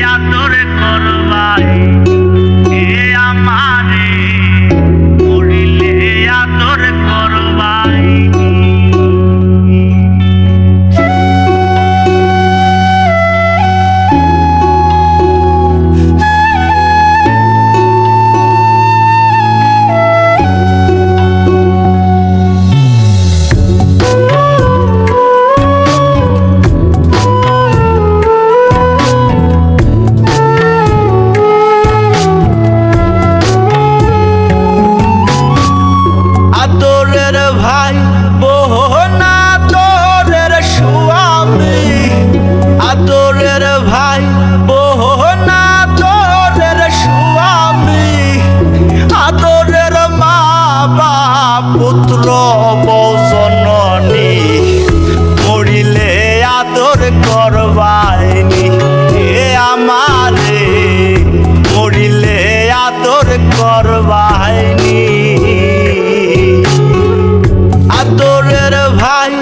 আদর করবাই এ আমারে মরিলে আদর করবাই পুত্র বজননী মরিলে আদর করবাইনি এ আমারে মরিলে আদর করবাইনি আদরের ভাই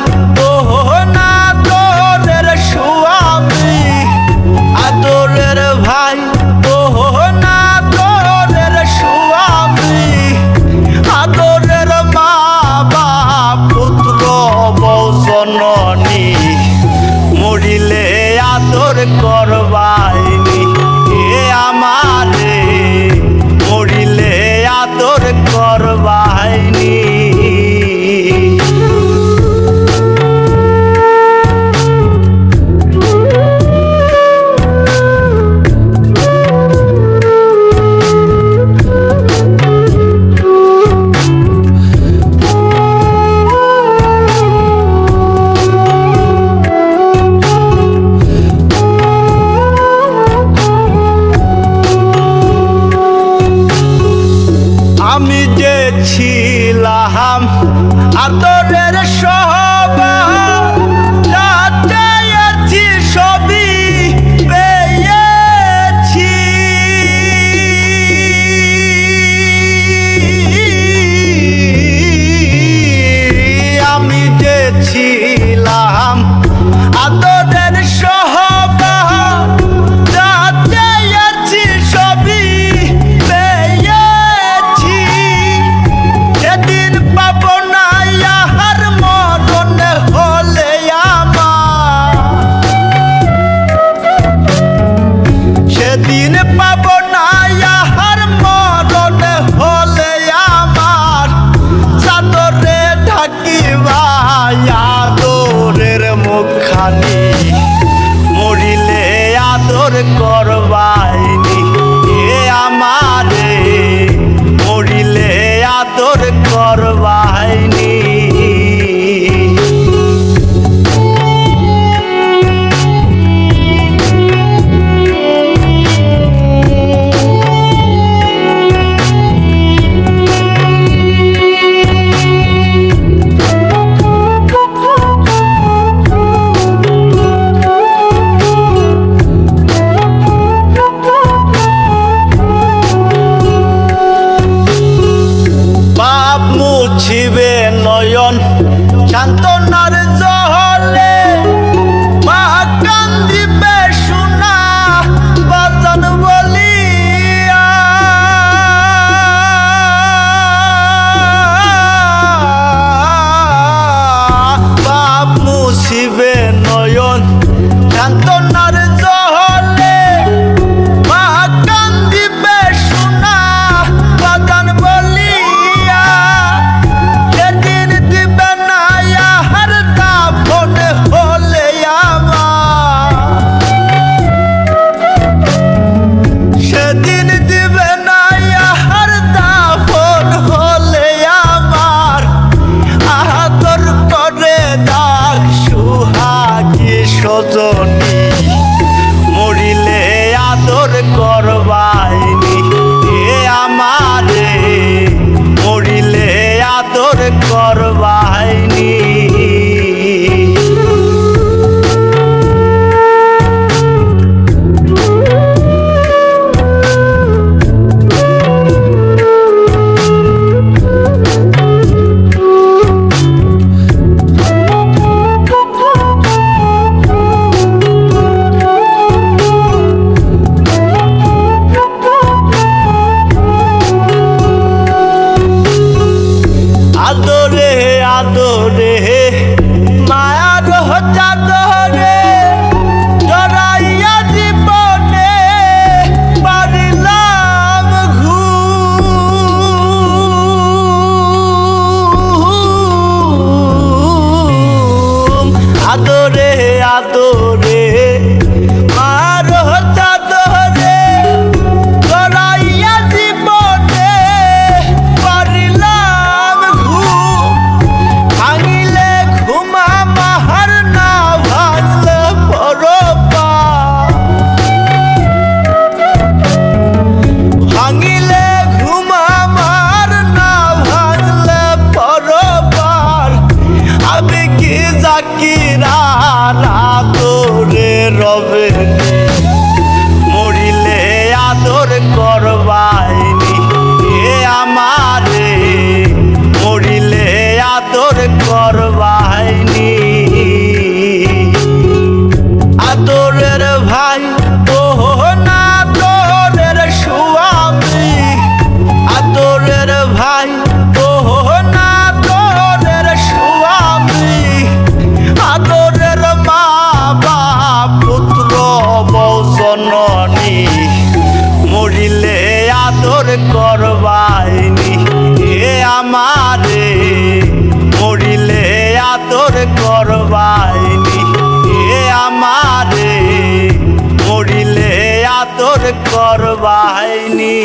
না তোরের স্বামী আদরের ভাই না তোরের স্বামী আদরের মা বাপ পুত্র বজননী মরিলে আদর করবাইনি এ আমারে মরিলে আদর করবাইনি আমি যে ছিলাম আদরের সবাই সবই পেয়েছি আমি যে ছিলাম আদরের সবাই সবই দিন পাব না আহার মরণ হলে আমার চাদরে ঢাকিবা আদরের মুখখানি মরিলে আদর করবাইনি এ আমারে মরিলে আদর করবাইনি মুছি আমারে মরিলে আদর করবাইনি এ আমারে মরিলে আদর করবাইনি।